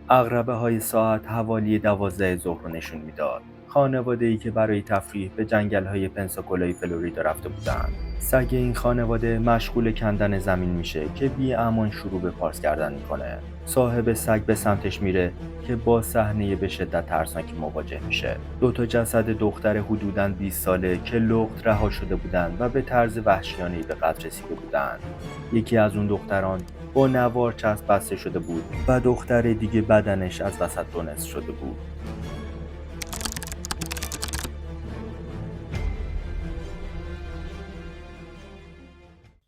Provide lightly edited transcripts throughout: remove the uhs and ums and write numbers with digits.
عقربه‌های ساعت حوالی 12 ظهر رو نشون میداد. خانواده‌ای که برای تفریح به جنگل‌های پنساکولای فلوریدا رفته بودند. سگ این خانواده مشغول کندن زمین میشه که بی‌امان شروع به پارس کردن میکنه. صاحب سگ به سمتش میره که با صحنه به شدت ترسناکی مواجه میشه. دو تا جسد دختر حدوداً 20 ساله که لخت رها شده بودند و به طرز وحشیانه‌ای به قتل رسیده بودند. یکی از اون دختران با نوار چسب بسته شده بود و دختر دیگه بدنش از وسط دو نصف شده بود.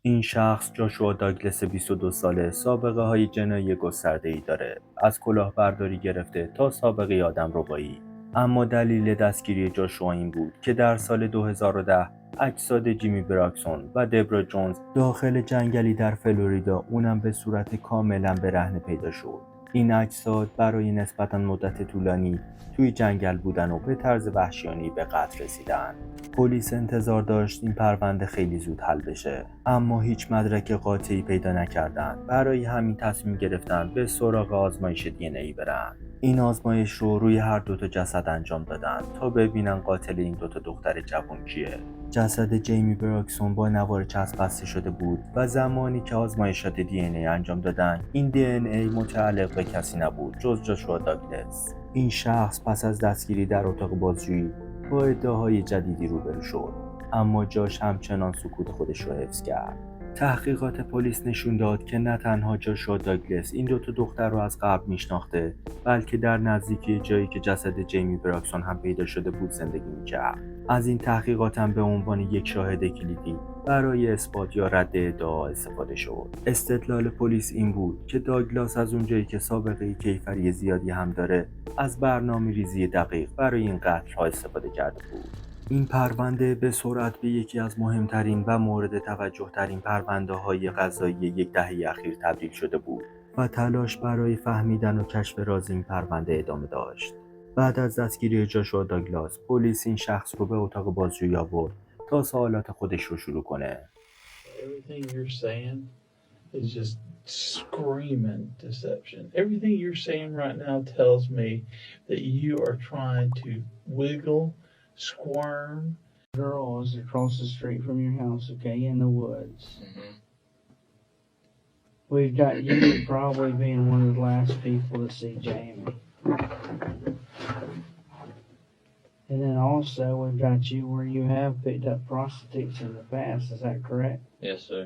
این شخص جاشوا داگلس 22 ساله سابقه های جنایی گسترده‌ای داره، از کلاهبرداری گرفته تا سابقه آدمربایی. اما دلیل دستگیری جاشوا این بود که در سال 2010 اجساد جیمی براکسون و دبرا جونز داخل جنگلی در فلوریدا، اونم به صورت کاملا برهنه پیدا شد. این اجساد برای نسبتاً مدت طولانی توی جنگل بودن و به طرز وحشیانه‌ای به قتل رسیدن. پلیس انتظار داشت این پرونده خیلی زود حل بشه، اما هیچ مدرک قاطعی پیدا نکردند. برای همین تصمیم گرفتن به سراغ آزمایش دی برن. این آزمایش رو روی هر دو تا جسد انجام دادن تا ببینن قاتل این دو تا دختر جوان کیه. جسد جیمی براکسون با نوار چسب بسته شده بود و زمانی که آزمایشات دی انجام دادن، این دی متعلق به کسی نبود جز جاشوا داگلس. این شخص پس از دستگیری در اتاق بازجویی با ادعاهای جدیدی روبرو شد، اما جاش همچنان سکوت خودش رو حفظ کرد. تحقیقات پلیس نشون داد که نه تنها جاشوا داگلس این دو تا دختر رو از قبل میشناخته، بلکه در نزدیکی جایی که جسد جیمی براکسون هم پیدا شده بود زندگی میکرد. از این تحقیقات هم به عنوان یک شاهد کلیدی برای اثبات یا رد ادعا استفاده شد. استدلال پلیس این بود که داگلاس از اونجایی که سابقه کیفری زیادی هم داره، از برنامه‌ریزی دقیق برای این قتل‌ها استفاده کرده بود. این پرونده به سرعت به یکی از مهمترین و مورد توجه ترین پرونده‌های قضایی یک دهه اخیر تبدیل شده بود و تلاش برای فهمیدن و کشف راز این پرونده ادامه داشت. بعد از دستگیری جاشوا داگلاس، پلیس این شخص رو به اتاق بازجویی آورد تا سوالات خودش رو شروع کنه. Is just screaming deception. Everything you're saying right now tells me that you are trying to wiggle, squirm. Girl is across the street from your house, okay, in the woods. Mm-hmm. We've got you probably being one of the last people to see Jamie. And then also we've got you where you have picked up prostitutes in the past, is that correct? Yes, sir.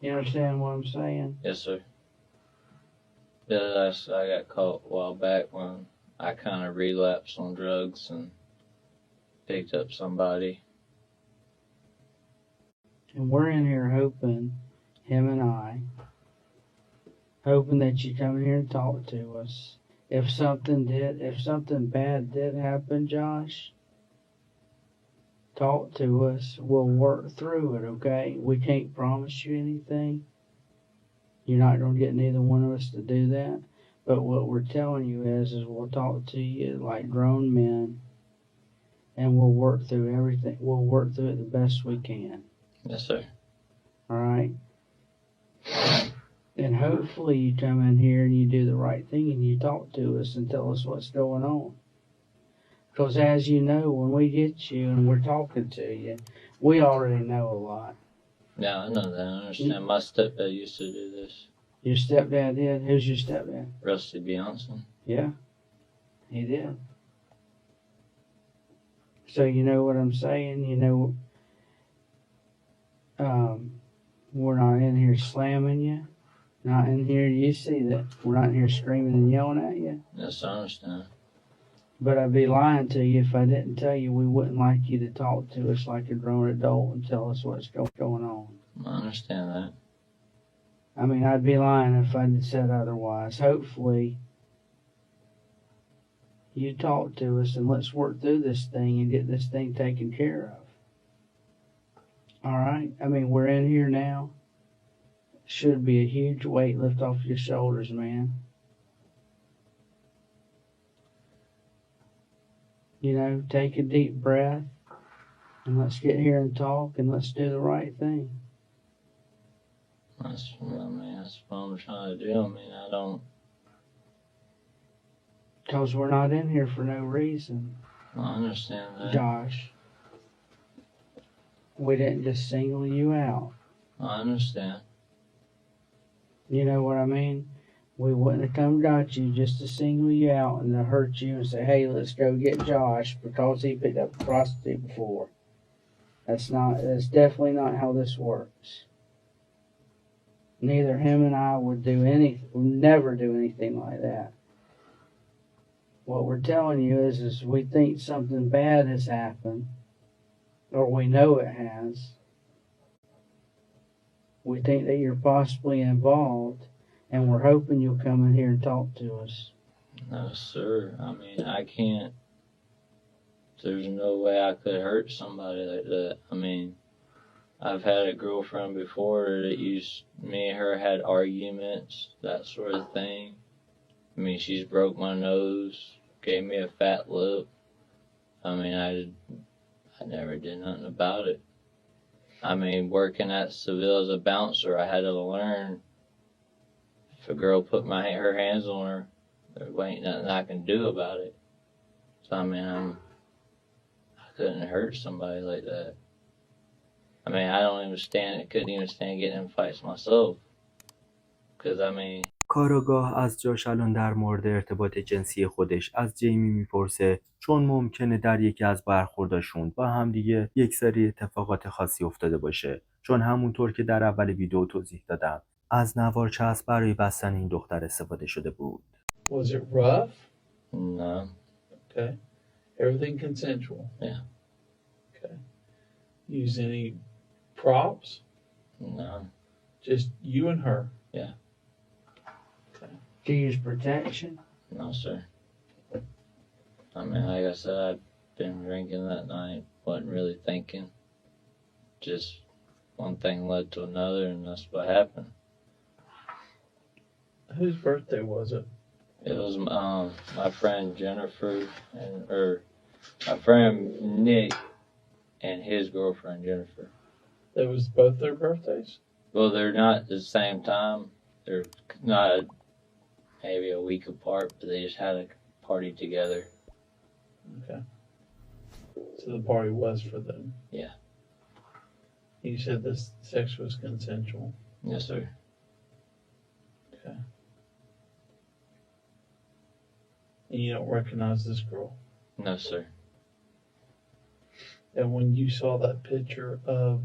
You understand what I'm saying? Yes, sir. Yeah, I got caught a while back when I kind of relapsed on drugs and picked up somebody. And we're in here hoping, him and I, hoping that you come in here and talk to us. If something bad did happen, Josh, talk to us. We'll work through it, okay? We can't promise you anything. You're not going to get neither one of us to do that. But what we're telling you is we'll talk to you like grown men, and we'll work through everything. We'll work through it the best we can. Yes, sir. All right? And hopefully you come in here and you do the right thing and you talk to us and tell us what's going on. Because as you know, when we get you and we're talking to you, we already know a lot. Yeah, I know that. I understand. My stepdad used to do this. Your stepdad did? Who's your stepdad? Rusty Beyonce. Yeah, he did. So you know what I'm saying? You know, we're not in here slamming you. Not in here, you see that. We're not in here screaming and yelling at you. Yes, I understand. But I'd be lying to you if I didn't tell you we wouldn't like you to talk to us like a grown adult and tell us what's going on. I understand that. I mean, I'd be lying if I'd said otherwise. Hopefully, you talk to us and let's work through this thing and get this thing taken care of. All right? I mean, we're in here now. Should be a huge weight lift off your shoulders, man. You know, take a deep breath and let's get here and talk and let's do the right thing. That's what I'm trying to do. I mean, I don't... Because we're not in here for no reason, I understand that. Josh. We didn't just single you out. I understand. You know what I mean? We wouldn't have come got you just to single you out and to hurt you and say, hey, let's go get Josh because he picked up a prostitute before. That's definitely not how this works. Neither him and I would never do anything like that. What we're telling you is we think something bad has happened, or we know it has. We think that you're possibly involved, and we're hoping you'll come in here and talk to us. No, sir. I mean, I can't. There's no way I could hurt somebody like that. I mean, I've had a girlfriend before that me and her had arguments, that sort of thing. I mean, she's broke my nose, gave me a fat lip. I mean, I never did nothing about it. I mean, working at Seville as a bouncer, I had to learn if a girl put her hands on her, there ain't nothing I can do about it. So, I mean, I couldn't hurt somebody like that. I mean, couldn't even stand getting in fights myself. Because, I mean... کاراگاه از جاش الان در مورد ارتباط جنسی خودش از جیمی میپرسه، چون ممکنه در یکی از برخورداشون با همدیگه یک سری اتفاقات خاصی افتاده باشه، چون همونطور که در اول ویدیو توضیح دادم از نوار چسب برای بستن این دختر استفاده شده بود. Was it rough? No. Okay. Everything consensual? Yeah. Okay. Use any props? No. Just you and her? Yeah. Do you use protection? No, sir. I mean, like I said, I'd been drinking that night, wasn't really thinking. Just one thing led to another, and that's what happened. Whose birthday was it? It was my friend Jennifer, my friend Nick, and his girlfriend Jennifer. That was both their birthdays? Well, they're not at the same time. They're not maybe a week apart, but they just had a party together. Okay. So the party was for them? Yeah. You said the sex was consensual? Yes, sir. Okay. And you don't recognize this girl? No, sir. And when you saw that picture of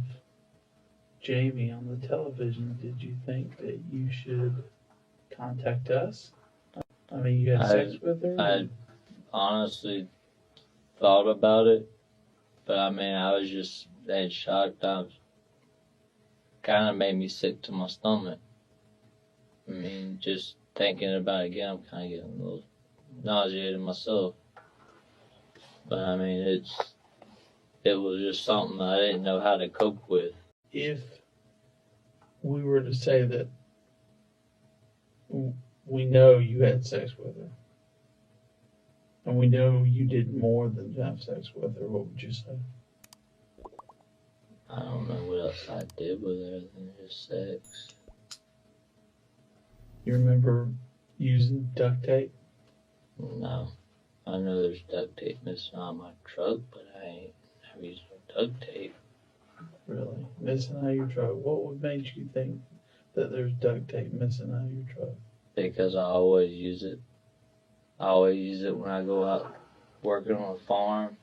Jamie on the television, did you think that you should contact us? I mean, you had sex with her? I honestly thought about it, but I mean, I was just that shocked. Kind of made me sick to my stomach. I mean, just thinking about it again, I'm kind of getting a little nauseated myself. But I mean, it was just something I didn't know how to cope with. If we were to say that we know you had sex with her, and we know you did more than have sex with her, what would you say? I don't know what else I did with her than just sex. You remember using duct tape? No. I know there's duct tape missing on my truck, but I ain't never used no duct tape. Really? Missing out of your truck? What would make you think that there's duct tape missing out of your truck? Because I always use it. I always use it when I go out working on a farm,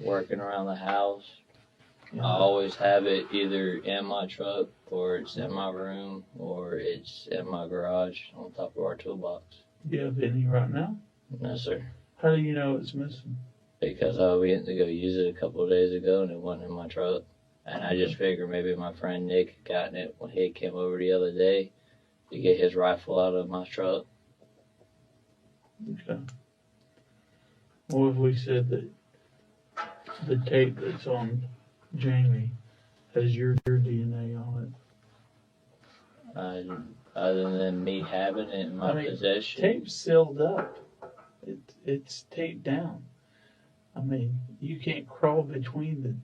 working around the house. Yeah. I always have it either in my truck, or it's in my room, or it's in my garage on top of our toolbox. Do you have any right now? No, sir. How do you know it's missing? Because I went to go use it a couple of days ago and it wasn't in my truck. And I just figured maybe my friend Nick had gotten it when he came over the other day to get his rifle out of my truck. Okay. What if we said that the tape that's on Jamie has your DNA on it? Other than me having it in my possession. Tape's sealed up. It's taped down. I mean, you can't crawl between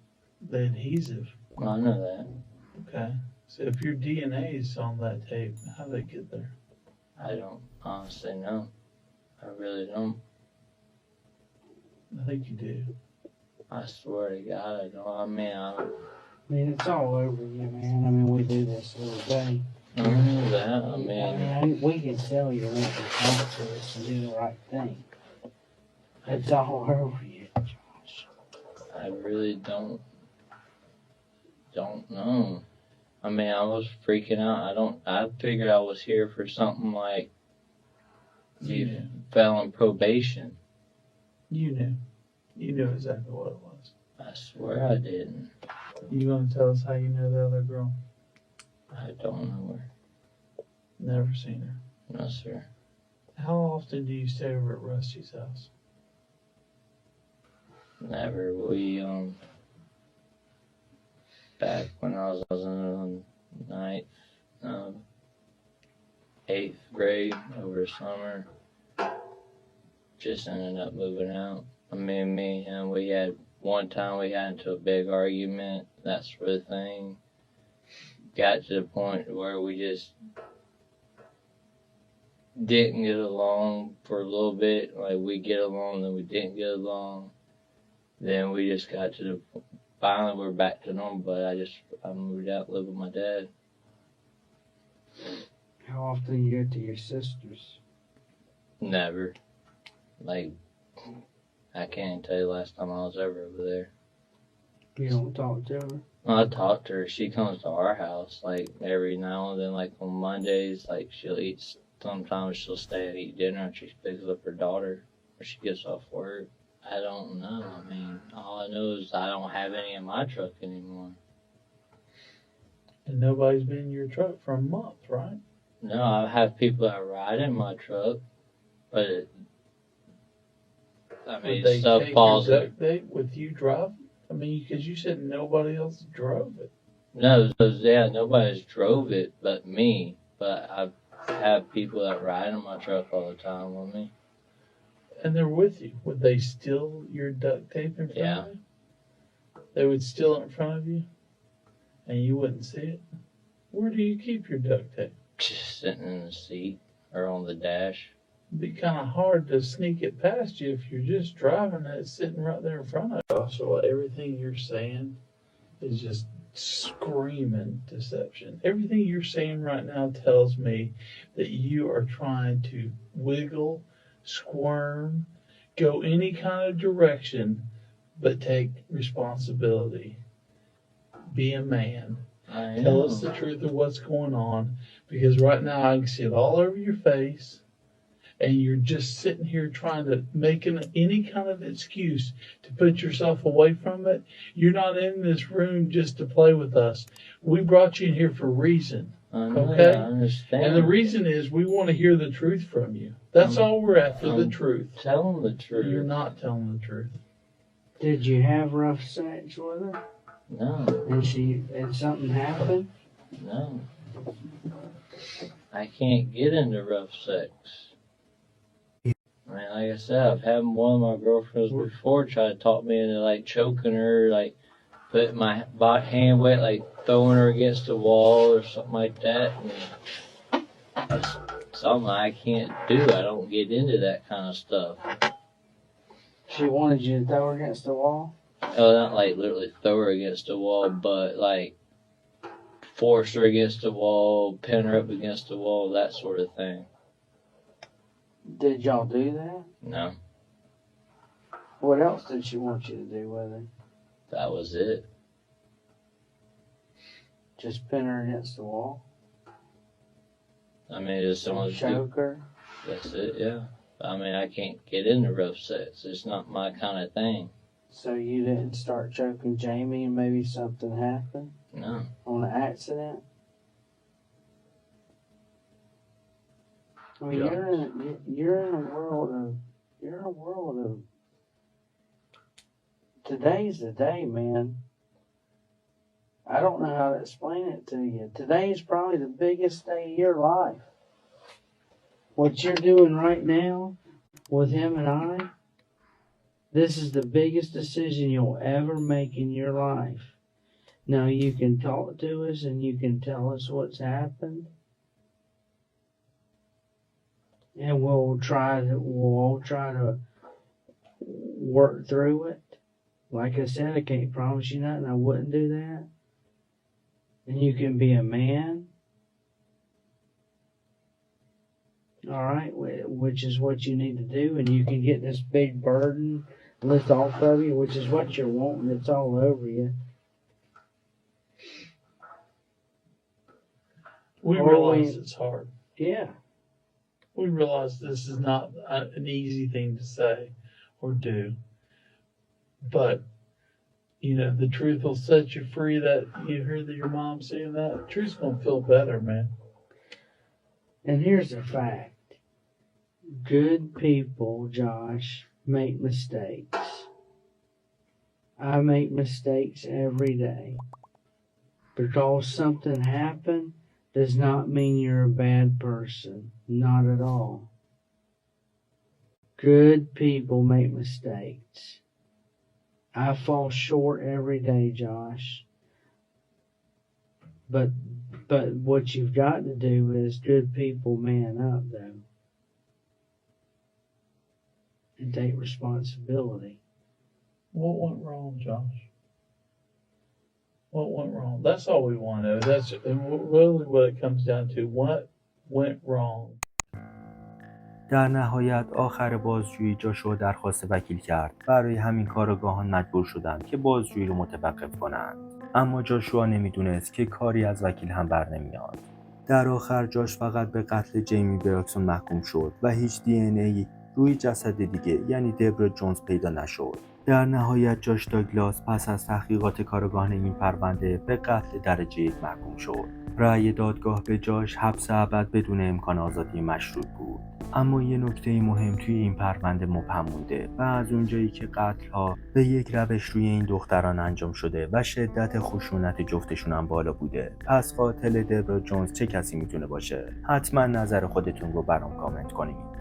the adhesive. Well, I know that. Okay. So if your DNA is on that tape, how did it get there? I don't honestly know. I really don't. I think you do. I swear to God, I don't. I mean, it's all over you, man. I mean, we do this every day. I know that. I I mean, mean, we can tell you not to talk to us and do the right thing. It's all over you, Josh. I really don't know. I mean, I was freaking out. I figured I was here for something like you fell on probation. You knew. You knew exactly what it was. I swear I didn't. You gonna tell us how you know the other girl? I don't know her. Never seen her. No, sir. How often do you stay over at Rusty's house? Never. We, back when I was in ninth, 8th grade over summer, just ended up moving out. I mean, me and him, one time we got into a big argument, that sort of thing. Got to the point where we just didn't get along for a little bit. Like, we get along, then we didn't get along. Then we just got to the, finally we're back to normal, but I moved out to live with my dad. How often you go to your sister's? Never. Like, I can't tell you the last time I was ever over there. You don't talk to her? I talk to her. She comes to our house, like, every now and then, like, on Mondays, like, sometimes she'll stay and eat dinner and she picks up her daughter when she gets off work. I don't know. I mean, all I know is I don't have any in my truck anymore. And nobody's been in your truck for a month, right? No, I have people that ride in my truck, but Would they stuff take falls. your duct tape with you driving? I mean, because you said nobody else drove it. No, nobody's drove it but me. But I have people that ride in my truck all the time with me. And they're with you. Would they steal your duct tape in front of you? They would steal it in front of you? And you wouldn't see it? Where do you keep your duct tape? Just sitting in the seat or on the dash. It'd be kind of hard to sneak it past you if you're just driving and it's sitting right there in front of you. So everything you're saying is just screaming deception. Everything you're saying right now tells me that you are trying to wiggle, squirm, go any kind of direction, but take responsibility. Be a man. Tell us the truth of what's going on, because right now I can see it all over your face, and you're just sitting here trying to make any kind of excuse to put yourself away from it. You're not in this room just to play with us. We brought you in here for a reason. Okay? I understand. And the reason is we want to hear the truth from you. That's all we're after, the truth. Tell them the truth. You're not telling the truth. Did you have rough sex with her? No. And something happened? No. I can't get into rough sex. I mean, like I said, I've had one of my girlfriends before try to talk me into, like, choking her, like, putting my hand wet, like, throwing her against the wall or something like that. And it's something I can't do. I don't get into that kind of stuff. She wanted you to throw her against the wall? Oh, not, like, literally throw her against the wall, but, like, force her against the wall, pin her up against the wall, that sort of thing. Did y'all do that? No. What else did she want you to do with her? That was it. Just pin her against the wall? I mean, it's someone choke her? That's it, yeah. I mean, I can't get into rough sex. It's not my kind of thing. So you didn't start choking Jamie and maybe something happened? No. On an accident? I mean, you're in a world of today's the day, man. I don't know how to explain it to you. Today's probably the biggest day of your life. What you're doing right now with him and I, this is the biggest decision you'll ever make in your life. Now, you can talk to us and you can tell us what's happened. and we'll all try to work through it. Like I said, I can't promise you nothing. I wouldn't do that. And you can be a man, all right, which is what you need to do, and you can get this big burden lift off of you, which is what you're wanting. It's all over you. We realize it's hard. Yeah. We realize this is not an easy thing to say or do. But, you know, the truth will set you free. That you hear that your mom saying that, the truth's going to feel better, man. And here's a fact. Good people, Josh, make mistakes. I make mistakes every day. Because something happened does not mean you're a bad person. Not at all. Good people make mistakes. I fall short every day, Josh. But what you've got to do is good people man up, though. And take responsibility. What went wrong, Josh? What went wrong? That's all we want to know. That's really what it comes down to. What went wrong? در نهایت آخر بازجویی جاشوا درخواست وکیل کرد. برای همین کارآگاهان مجبور شدند که بازجویی رو متوقف کنند. اما جاشوا نمیدونست که کاری از وکیل هم بر نمیاد. در آخر جاش فقط به قتل جیمی براکسون محکوم شد و هیچ دی روی جسد دیگه یعنی دبرا جونز پیدا نشد. در نهایت جاش داگلاس پس از تحقیقات کارآگاهان این پرونده به قتل درجه 1 محکوم شد. رأی دادگاه به جاش حبس ابد بدون امکان آزادی مشروط بود. اما یه نکته مهم توی این پرونده مبهم مونده و از اونجایی که قتل‌ها به یک روش روی این دختران انجام شده و شدت خشونت جفتشون هم بالا بوده، پس قاتل دبرا جونز چه کسی میتونه باشه؟ حتما نظر خودتون رو برام کامنت کنید.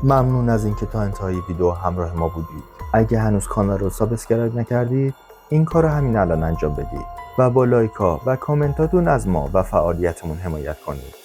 ممنون از اینکه تا انتهای ویدیو همراه ما بودید. اگه هنوز کانال رو سابسکرایب نکردید، این کار رو همین الان انجام بدید و با لایک ها و کامنتاتون از ما و فعالیتمون حمایت کنید.